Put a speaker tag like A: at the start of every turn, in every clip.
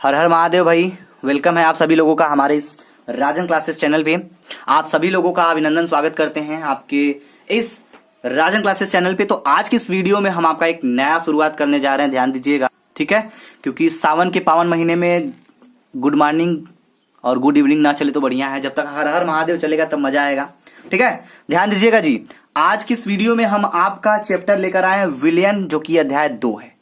A: हर हर महादेव भाई। वेलकम है आप सभी लोगों का हमारे इस राजन क्लासेस चैनल पे। आप सभी लोगों का अभिनंदन, स्वागत करते हैं आपके इस राजन क्लासेस चैनल पे। तो आज की इस वीडियो में हम आपका एक नया शुरुआत करने जा रहे हैं, ध्यान दीजिएगा, ठीक है। क्योंकि सावन के पावन महीने में गुड मॉर्निंग और गुड इवनिंग ना चले तो बढ़िया है, जब तक हर हर महादेव चलेगा तब मजा आएगा, ठीक है। ध्यान दीजिएगा जी। आज की इस वीडियो में हम आपका चैप्टर लेकर आए हैं विलयन, जो कि अध्याय 2 है।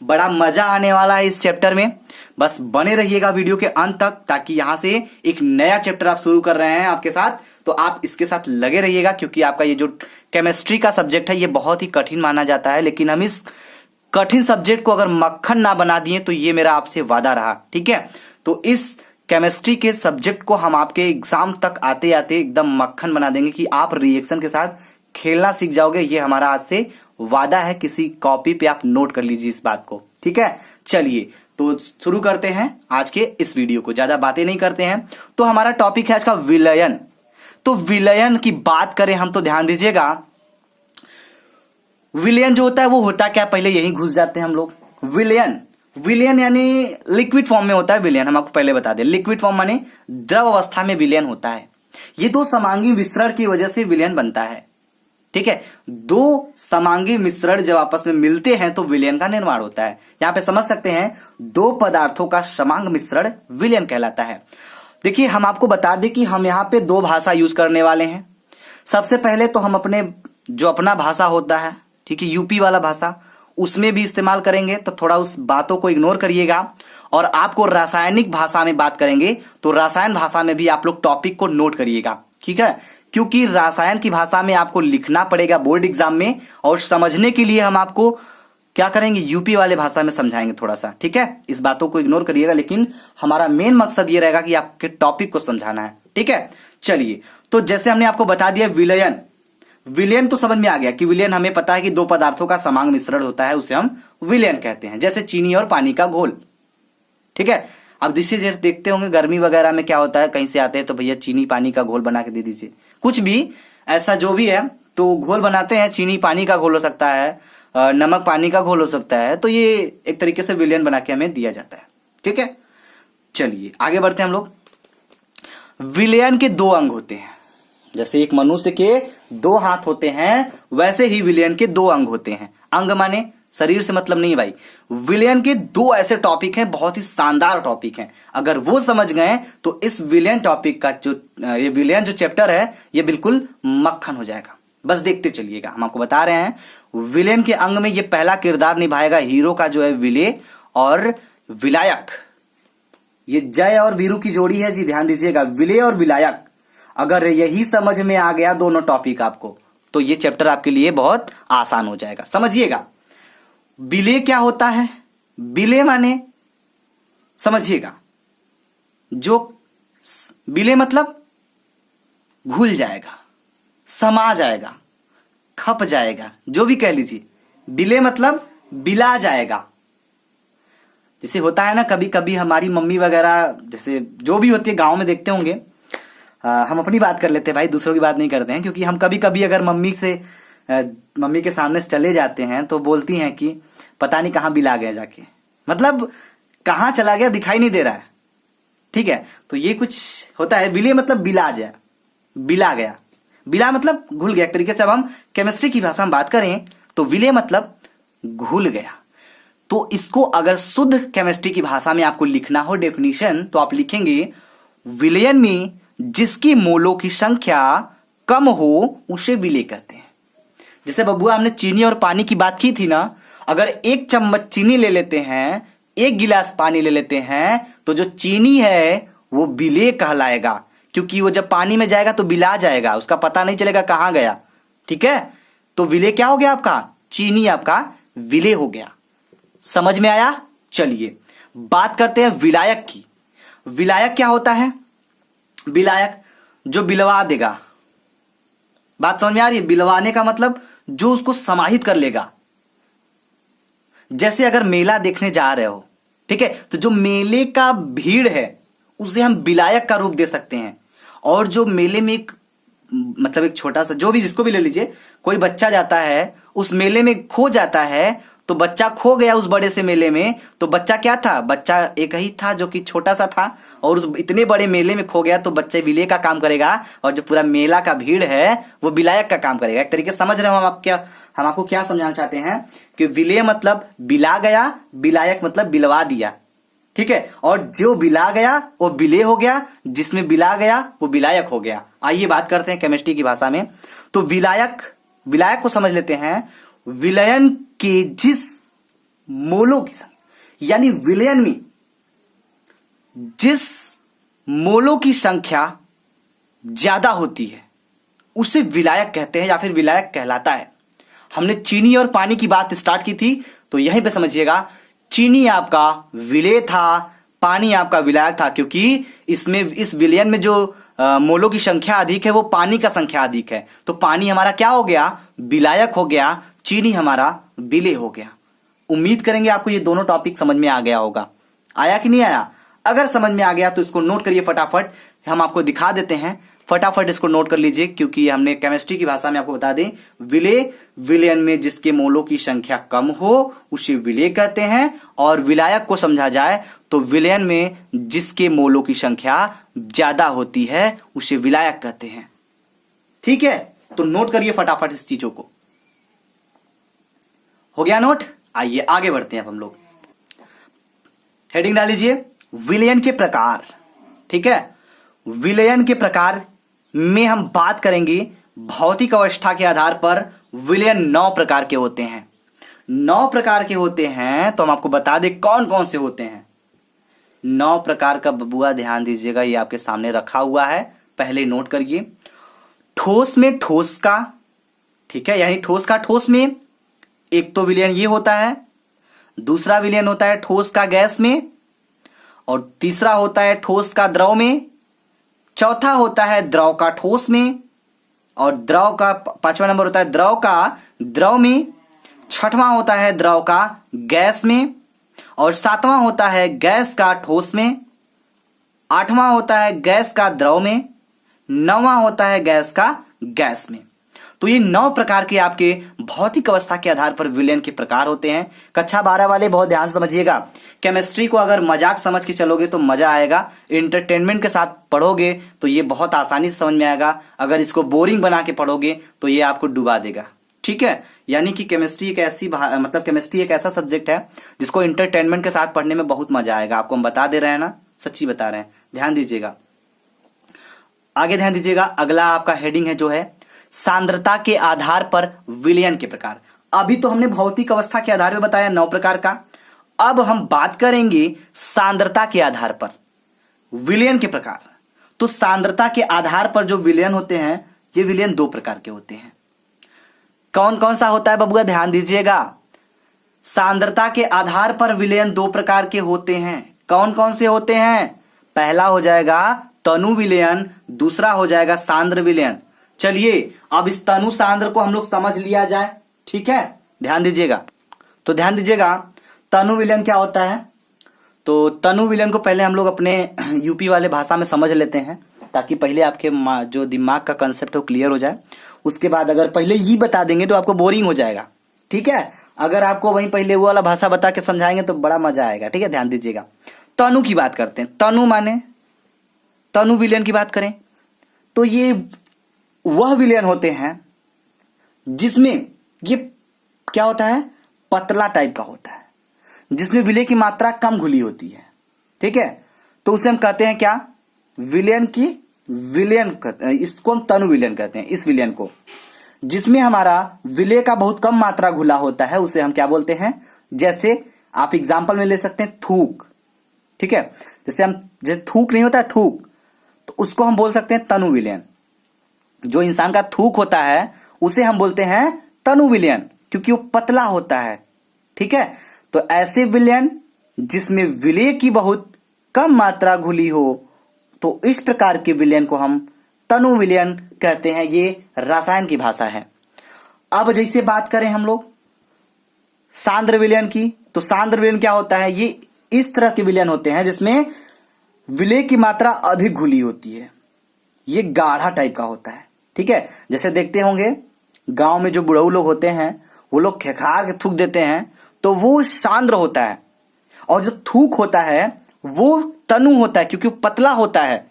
A: बड़ा मजा आने वाला है इस चैप्टर में, बस बने रहिएगा वीडियो के अंत तक, ताकि यहां से एक नया चैप्टर आप शुरू कर रहे हैं आपके साथ, तो आप इसके साथ लगे रहिएगा। क्योंकि आपका ये जो केमिस्ट्री का सब्जेक्ट है ये बहुत ही कठिन माना जाता है, लेकिन हम इस कठिन सब्जेक्ट को अगर मक्खन ना बना दिए तो ये मेरा आपसे वादा रहा, ठीक है। तो इस केमिस्ट्री के सब्जेक्ट को हम आपके एग्जाम तक आते आते एकदम मक्खन बना देंगे कि आप रिएक्शन के साथ खेलना सीख जाओगे। ये हमारा आज से वादा है, किसी कॉपी पे आप नोट कर लीजिए इस बात को, ठीक है। चलिए तो शुरू करते हैं आज के इस वीडियो को, ज्यादा बातें नहीं करते हैं। तो हमारा टॉपिक है आज का विलयन। तो विलयन की बात करें हम तो ध्यान दीजिएगा, विलयन जो होता है वो होता क्या, पहले यही घुस जाते हैं हम लोग। विलयन यानी लिक्विड फॉर्म में होता है विलयन, हम आपको पहले बता दें। लिक्विड फॉर्म माने द्रव अवस्था में विलयन होता है। ये दो समांगी मिश्रण की वजह से विलयन बनता है, ठीक है। दो समांगी मिश्रण जब आपस में मिलते हैं तो विलयन का निर्माण होता है। यहां पे समझ सकते हैं, दो पदार्थों का समांग मिश्रण विलयन कहलाता है। देखिए हम आपको बता दें कि हम यहां पे दो भाषा यूज करने वाले हैं। सबसे पहले तो हम अपने जो अपना भाषा होता है, ठीक है, यूपी वाला भाषा, उसमें भी इस्तेमाल करेंगे, तो थोड़ा उस बातों को इग्नोर करिएगा। और आपको रासायनिक भाषा में बात करेंगे तो रसायन भाषा में भी आप लोग टॉपिक को नोट करिएगा, ठीक है। क्योंकि रसायन की भाषा में आपको लिखना पड़ेगा बोर्ड एग्जाम में, और समझने के लिए हम आपको क्या करेंगे, यूपी वाले भाषा में समझाएंगे थोड़ा सा, ठीक है। इस बातों को इग्नोर करिएगा, लेकिन हमारा मेन मकसद ये रहेगा कि आपके टॉपिक को समझाना है, ठीक है। चलिए तो जैसे हमने आपको बता दिया विलयन तो समझ में आ गया कि विलयन हमें पता है कि दो पदार्थों का समांग मिश्रण होता है, उसे हम विलयन कहते हैं। जैसे चीनी और पानी का घोल, ठीक है। अब जैसे देखते होंगे गर्मी वगैरह में क्या होता है, कहीं से आते हैं तो भैया चीनी पानी का घोल बना के दे दीजिए, कुछ भी ऐसा जो भी है तो घोल बनाते हैं। चीनी पानी का घोल हो सकता है, नमक पानी का घोल हो सकता है, तो ये एक तरीके से विलयन बना के हमें दिया जाता है, ठीक है। चलिए आगे बढ़ते हैं हम लोग। विलयन के दो अंग होते हैं। जैसे एक मनुष्य के दो हाथ होते हैं, वैसे ही विलयन के दो अंग होते हैं। अंग माने शरीर से मतलब नहीं भाई। विलयन के दो ऐसे टॉपिक हैं, बहुत ही शानदार टॉपिक हैं। अगर वो समझ गए तो इस विलयन टॉपिक का जो ये विलयन जो चैप्टर है ये बिल्कुल मक्खन हो जाएगा। बस देखते चलिएगा, हम आपको बता रहे हैं विलयन के अंग में ये पहला किरदार निभाएगा हीरो का, जो है विले और विलायक। ये जय और वीरू की जोड़ी है जी, ध्यान दीजिएगा, विले और विलायक। अगर यही समझ में आ गया दोनों टॉपिक आपको, तो ये चैप्टर आपके लिए बहुत आसान हो जाएगा। समझिएगा विले क्या होता है। विले माने समझिएगा, जो विले मतलब घुल जाएगा, समा जाएगा, खप जाएगा, जो भी कह लीजिए। विले मतलब बिला जाएगा। जैसे होता है ना, कभी कभी हमारी मम्मी वगैरह, जैसे जो भी होती है गांव में देखते होंगे, हम अपनी बात कर लेते हैं भाई, दूसरों की बात नहीं करते हैं। क्योंकि हम कभी कभी अगर मम्मी के सामने से चले जाते हैं तो बोलती हैं कि पता नहीं कहां बिला गया जाके, मतलब कहां चला गया दिखाई नहीं दे रहा है, ठीक है। तो ये कुछ होता है। विले मतलब बिला गया, बिला मतलब घुल गया। एक तरीके से अब हम केमिस्ट्री की भाषा में बात करें तो विले मतलब घुल गया। तो इसको अगर शुद्ध केमिस्ट्री की भाषा में आपको लिखना हो डेफिनेशन, तो आप लिखेंगे विलयन में जिसकी मोलों की संख्या कम हो उसे विले कहते हैं। जैसे बबुआ हमने चीनी और पानी की बात की थी ना, अगर एक चम्मच चीनी ले लेते हैं, एक गिलास पानी ले लेते हैं, तो जो चीनी है वो विले कहलाएगा। क्योंकि वो जब पानी में जाएगा तो बिला जाएगा, उसका पता नहीं चलेगा कहां गया, ठीक है। तो विले क्या हो गया आपका, चीनी आपका विले हो गया। समझ में आया। चलिए बात करते हैं विलायक की। विलायक क्या होता है। विलायक जो बिलवा देगा। बात समझ में आ रही है। बिलवाने का मतलब जो उसको समाहित कर लेगा। जैसे अगर मेला देखने जा रहे हो, ठीक है, तो जो मेले का भीड़ है उसे हम विलायक का रूप दे सकते हैं। और जो मेले में एक मतलब एक छोटा सा, जो भी जिसको भी ले लीजिए, कोई बच्चा जाता है उस मेले में खो जाता है, तो बच्चा खो गया उस बड़े से मेले में। तो बच्चा क्या था, बच्चा एक ही था जो कि छोटा सा था, और उस इतने बड़े मेले में खो गया। तो बच्चे विलेय का काम करेगा, और जो पूरा मेला का भीड़ है वो विलायक का काम करेगा। एक तरीके से समझ रहे हो हम आपको क्या समझाना चाहते हैं कि विलेय मतलब बिला गया, विलायक मतलब बिलवा दिया। ठीक है, और जो बिला गया वो विलेय हो गया, जिसमें बिला गया वो विलायक हो गया। आइए बात करते हैं केमिस्ट्री की भाषा में। तो विलायक को समझ लेते हैं। विलयन के जिस मोलों की संख्या, यानी विलयन में जिस मोलों की संख्या ज्यादा होती है उसे विलायक कहते हैं, या फिर विलायक कहलाता है। हमने चीनी और पानी की बात स्टार्ट की थी, तो यहीं पे समझिएगा, चीनी आपका विलेय था, पानी आपका विलायक था, क्योंकि इसमें इस विलयन में जो मोलों की संख्या अधिक है वो पानी का संख्या अधिक है। तो पानी हमारा क्या हो गया, विलायक हो गया, चीनी हमारा विलेय हो गया। उम्मीद करेंगे आपको ये दोनों टॉपिक समझ में आ गया होगा। आया कि नहीं आया? अगर समझ में आ गया तो इसको नोट करिए फटाफट, हम आपको दिखा देते हैं। फटाफट इसको नोट कर लीजिए, क्योंकि हमने केमिस्ट्री की भाषा में आपको बता दें, विलयन में जिसके मोलों की संख्या कम हो उसे विलेय कहते हैं, और विलायक को समझा जाए तो विलयन में जिसके मोलों की संख्या ज्यादा होती है उसे विलायक कहते हैं। ठीक है, तो नोट करिए फटाफट इस चीजों को। हो गया नोट? आइए आगे बढ़ते हैं अब हम लोग। हेडिंग डाल लीजिए, विलयन के प्रकार। ठीक है, विलयन के प्रकार में हम बात करेंगे भौतिक अवस्था के आधार पर। विलयन 9 प्रकार के होते हैं। 9 प्रकार के होते हैं, तो हम आपको बता दें कौन कौन से होते हैं। 9 प्रकार का बबुआ ध्यान दीजिएगा, ये आपके सामने रखा हुआ है, पहले नोट करिए। ठोस में ठोस का, ठीक है, यानी ठोस का ठोस में एक तो विलयन ये होता है, दूसरा विलयन होता है ठोस का गैस में, और तीसरा होता है ठोस का द्रव में, चौथा होता है द्रव का ठोस में, और द्रव का 5वां नंबर होता है द्रव का द्रव में, 6वां होता है द्रव का गैस में, और 7वां होता है गैस का ठोस में, 8वां होता है गैस का द्रव में, 9वां होता है गैस का गैस में। तो ये 9 प्रकार के आपके भौतिक अवस्था के आधार पर विलयन के प्रकार होते हैं। कक्षा 12 वाले बहुत ध्यान से समझिएगा। केमिस्ट्री को अगर मजाक समझ के चलोगे तो मजा आएगा, इंटरटेनमेंट के साथ पढ़ोगे तो ये बहुत आसानी से समझ में आएगा। अगर इसको बोरिंग बना के पढ़ोगे तो ये आपको डुबा देगा। ठीक है, यानी कि केमिस्ट्री एक ऐसी केमिस्ट्री एक ऐसा सब्जेक्ट है जिसको इंटरटेनमेंट के साथ पढ़ने में बहुत मजा आएगा। आपको हम बता दे रहे हैं ना, सच्ची बता रहे हैं, ध्यान दीजिएगा। आगे ध्यान दीजिएगा, अगला आपका हेडिंग है जो है सांद्रता के आधार पर विलयन के प्रकार। अभी तो हमने भौतिक अवस्था के आधार पर बताया 9 प्रकार का, अब हम बात करेंगे सांद्रता के आधार पर विलयन के प्रकार। तो सांद्रता के आधार पर जो विलयन होते हैं, ये विलयन 2 प्रकार के होते हैं। कौन कौन सा होता है बबुआ, ध्यान दीजिएगा। सांद्रता के आधार पर विलयन 2 प्रकार के होते हैं। कौन कौन से होते हैं? पहला हो जाएगा तनु विलयन, दूसरा हो जाएगा सांद्र विलयन। चलिए अब इस तनु सांद्र को हम लोग समझ लिया जाए। ठीक है, ध्यान दीजिएगा। तो ध्यान दीजिएगा, तनु विलयन क्या होता है। तो तनु विलयन को पहले हम लोग अपने यूपी वाले भाषा में समझ लेते हैं, ताकि पहले आपके जो दिमाग का कंसेप्ट है वो क्लियर हो जाए। उसके बाद अगर पहले ही बता देंगे तो आपको बोरिंग हो जाएगा। ठीक है, अगर आपको वहीं पहले वो वाला भाषा बता के समझाएंगे तो बड़ा मजा आएगा। ठीक है, ध्यान दीजिएगा। तनु की बात करते हैं। तनु माने तनु विलयन की बात करें तो ये वह विलयन होते हैं जिसमें ये क्या होता है, पतला टाइप का होता है, जिसमें विलय की मात्रा कम घुली होती है। ठीक है, तो उसे हम कहते हैं क्या, विलयन की विलयन कहते हैं। इसको हम तनु विलयन कहते हैं। इस विलयन को जिसमें हमारा विलय का बहुत कम मात्रा घुला होता है उसे हम क्या बोलते हैं, जैसे आप एग्जाम्पल में ले सकते हैं थूक। ठीक है, जैसे थूक नहीं होता है, थूक, तो उसको हम बोल सकते हैं तनु विलयन। जो इंसान का थूक होता है उसे हम बोलते हैं तनु विलयन, क्योंकि वो पतला होता है। ठीक है, तो ऐसे विलयन जिसमें विलय की बहुत कम मात्रा घुली हो, तो इस प्रकार के विलयन को हम तनु विलयन कहते हैं। ये रसायन की भाषा है। अब जैसे बात करें हम लोग सांद्र विलयन की, तो सांद्र विलयन क्या होता है, ये इस तरह के विलयन होते हैं जिसमें विलय की मात्रा अधिक घुली होती है। ये गाढ़ा टाइप का होता है। ठीक है, जैसे देखते होंगे गांव में जो बुढ़ऊ लोग होते हैं वो लोग खेखार के थूक देते हैं तो वो सांद्र होता है, और जो थूक होता है वो तनु होता है क्योंकि वो पतला होता है,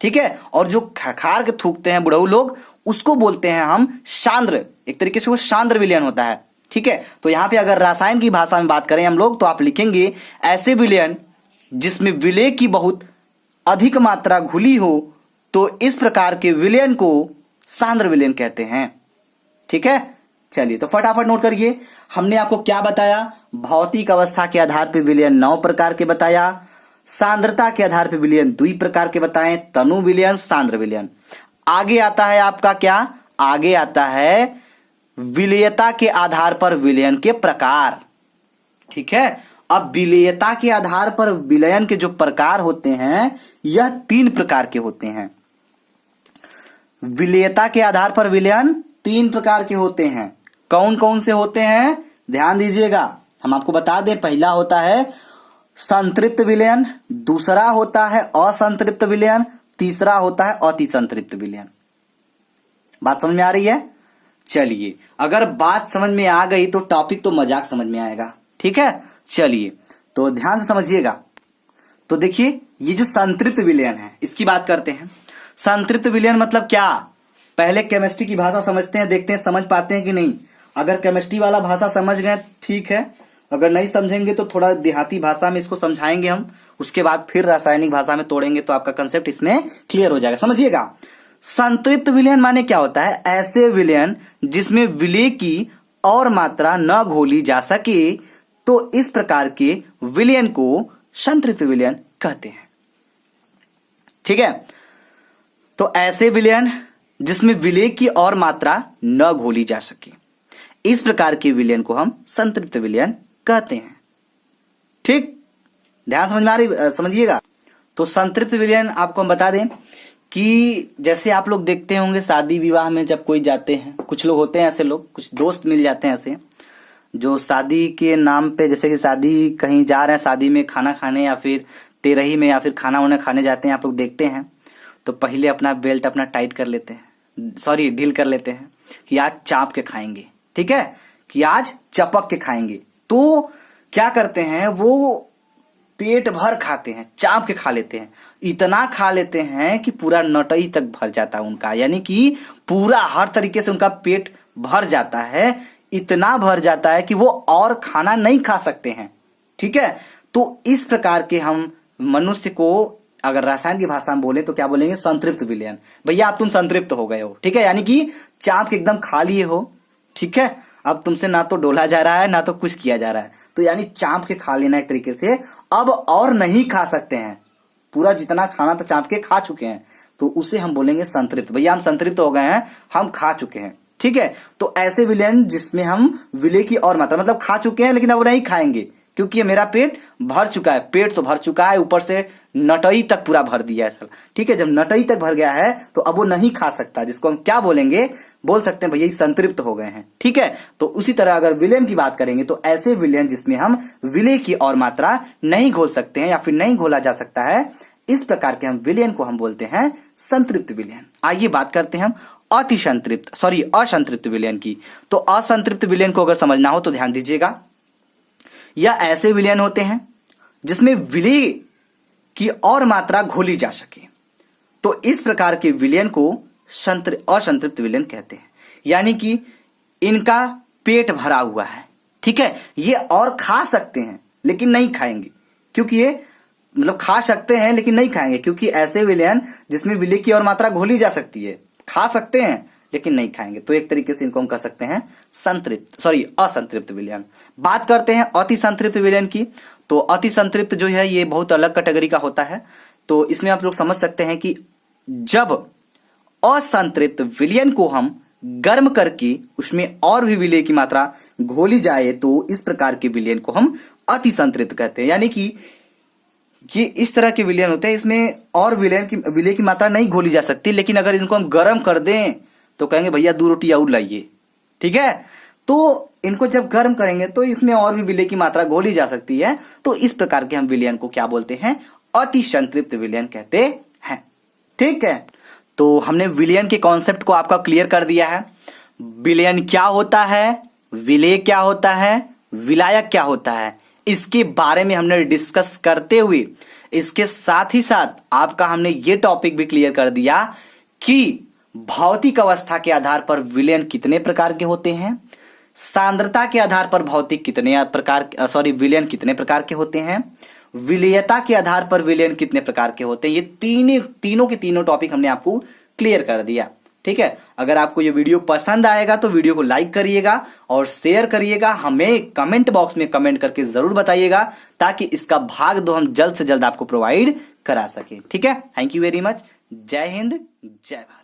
A: ठीक है। और जो खखार के थूकते हैं बुढ़ऊ लोग, उसको बोलते हैं हम सांद्र, एक तरीके से वो सांद्र विलयन होता है, ठीक है। तो यहां पे अगर रसायन की भाषा में बात करें हम लोग, तो आप लिखेंगे ऐसे विलयन जिसमें विलेय की बहुत अधिक मात्रा घुली हो, तो इस प्रकार के विलयन को सांद्र विलयन कहते हैं, ठीक है। चलिए तो फटाफट नोट करिए, हमने आपको क्या बताया, भौतिक अवस्था के आधार पर विलयन 9 प्रकार के बताया, सांद्रता के आधार पर विलयन 2 प्रकार के बताएं, तनु विलयन, सांद्र विलयन। आगे आता है आपका क्या, आगे आता है विलेयता के आधार पर विलयन के प्रकार, ठीक है। अब विलेयता के आधार पर विलयन के जो प्रकार होते हैं यह 3 प्रकार के होते हैं। विलेयता के आधार पर विलयन 3 प्रकार के होते हैं। कौन कौन से होते हैं, ध्यान दीजिएगा, हम आपको बता दें। पहला होता है संतृप्त विलयन, दूसरा होता है असंतृप्त विलयन, तीसरा होता है अति संतृप्त विलयन। बात समझ में आ रही है? चलिए, अगर बात समझ में आ गई तो टॉपिक तो मजाक समझ में आएगा, ठीक है। चलिए तो ध्यान से समझिएगा। तो देखिए, ये जो संतृप्त विलयन है इसकी बात करते हैं। संतृप्त विलयन मतलब क्या, पहले केमिस्ट्री की भाषा समझते हैं, देखते हैं समझ पाते हैं कि नहीं। अगर केमिस्ट्री वाला भाषा समझ गए ठीक है, अगर नहीं समझेंगे तो थोड़ा देहाती भाषा में इसको समझाएंगे हम, उसके बाद फिर रासायनिक भाषा में तोड़ेंगे तो आपका कंसेप्ट इसमें क्लियर हो जाएगा। समझिएगा, संतृप्त विलयन माने क्या होता है, ऐसे विलयन जिसमें विलेय की और मात्रा न घोली जा सके, तो इस प्रकार के विलयन को संतृप्त विलयन कहते हैं, ठीक है। तो ऐसे विलयन जिसमें विलेय की और मात्रा न घोली जा सके, इस प्रकार के विलयन को हम संतृप्त विलयन कहते हैं, ठीक। ध्यान समझ में आ रही, समझिएगा। तो संतृप्त विलयन आपको हम बता दें कि जैसे आप लोग देखते होंगे शादी विवाह में जब कोई जाते हैं, कुछ लोग होते हैं ऐसे लोग, कुछ दोस्त मिल जाते हैं ऐसे जो शादी के नाम पे, जैसे कि शादी कहीं जा रहे हैं, शादी में खाना खाने या फिर तेरही में या फिर खाना वाना खाने जाते हैं, आप लोग देखते हैं तो पहले अपना बेल्ट अपना टाइट कर लेते हैं, सॉरी ढील कर लेते हैं कि आज चाप के खाएंगे, ठीक है, कि आज चपक के खाएंगे। तो क्या करते हैं, वो पेट भर खाते हैं, चाप के खा लेते हैं, इतना खा लेते हैं कि पूरा नटई तक भर जाता है उनका, यानी कि पूरा हर तरीके से उनका पेट भर जाता है, इतना भर जाता है कि वो और खाना नहीं खा सकते हैं, ठीक है। तो इस प्रकार के हम मनुष्य को अगर रसायन की भाषा में बोले तो क्या बोलेंगे, संतृप्त विलयन। भैया आप तुम संतृप्त हो गए हो, ठीक है, यानी कि चाप के एकदम खा लिए हो, ठीक है, अब तुमसे ना तो डोला जा रहा है ना तो कुछ किया जा रहा है, तो यानी चाप के खा लेना एक तरीके से, अब और नहीं खा सकते हैं, पूरा जितना खाना था चाप के खा चुके हैं, तो उसे हम बोलेंगे संतृप्त। भैया हम संतृप्त हो गए हैं, हम खा चुके हैं, ठीक है। तो ऐसे विलयन जिसमें हम विलेय की और मात्रा, मतलब खा चुके हैं लेकिन अब नहीं खाएंगे क्योंकि ये मेरा पेट भर चुका है, पेट तो भर चुका है, ऊपर से नटई तक पूरा भर दिया है सर, ठीक है। जब नटई तक भर गया है तो अब वो नहीं खा सकता, जिसको हम क्या बोलेंगे, बोल सकते हैं भैया संतृप्त हो गए हैं, ठीक है। तो उसी तरह अगर विलयन की बात करेंगे तो ऐसे विलयन जिसमें हम विलेय की और मात्रा नहीं घोल सकते हैं या फिर नहीं घोला जा सकता है, इस प्रकार के हम विलयन को हम बोलते हैं संतृप्त विलयन। आइए बात करते हैं हम असंतृप्त विलयन की। तो असंतृप्त विलयन को अगर समझना हो तो ध्यान दीजिएगा, यह ऐसे विलयन होते हैं जिसमें विलेय की और मात्रा घोली जा सके, तो इस प्रकार के विलयन को असंतृप्त विलयन कहते हैं। यानी कि इनका पेट भरा हुआ है, ठीक है, ये और खा सकते हैं लेकिन नहीं खाएंगे, क्योंकि ये मतलब खा सकते हैं लेकिन नहीं खाएंगे, क्योंकि ऐसे विलयन जिसमें विलेय की और मात्रा घोली जा सकती है, खा सकते हैं लेकिन नहीं खाएंगे, तो एक तरीके से इनको हम कह सकते हैं असंतृप्त विलयन। बात करते हैं अति संतृप्त विलयन की। तो अति संतृप्त जो है ये बहुत अलग कैटेगरी का होता है। तो इसमें आप लोग समझ सकते हैं कि जब असंतृप्त विलयन को हम गर्म करके उसमें और भी विलेय की मात्रा घोली जाए तो इस प्रकार के विलयन को हम अति संतृप्त कहते हैं। यानी कि ये इस तरह के विलयन होते हैं, इसमें और विलेय की मात्रा नहीं घोली जा सकती, लेकिन अगर इनको हम गर्म कर दें तो कहेंगे भैया 2 रोटी और लाइए, ठीक है। तो इनको जब गर्म करेंगे तो इसमें और भी विलेय की मात्रा घोली जा सकती है, तो इस प्रकार के हम विलयन को क्या बोलते हैं, अति संतृप्त विलयन कहते हैं, ठीक है। तो हमने विलयन के कॉन्सेप्ट को आपका क्लियर कर दिया है। विलयन क्या होता है, विलेय क्या होता है, विलायक क्या होता है, इसके बारे में हमने डिस्कस करते हुए इसके साथ ही साथ आपका हमने ये टॉपिक भी क्लियर कर दिया कि भौतिक अवस्था के आधार पर विलयन कितने प्रकार के होते हैं, सांद्रता के आधार पर विलयन कितने प्रकार के होते हैं, विलेयता के आधार पर विलयन कितने प्रकार के होते हैं। ये तीनों के तीनों टॉपिक हमने आपको क्लियर कर दिया। ठीक है, अगर आपको ये वीडियो पसंद आएगा तो वीडियो को लाइक करिएगा और शेयर करिएगा, हमें कमेंट बॉक्स में कमेंट करके जरूर बताइएगा ताकि इसका भाग 2 हम जल्द से जल्द आपको प्रोवाइड करा सके। ठीक है, थैंक यू वेरी मच। जय हिंद, जय भारत।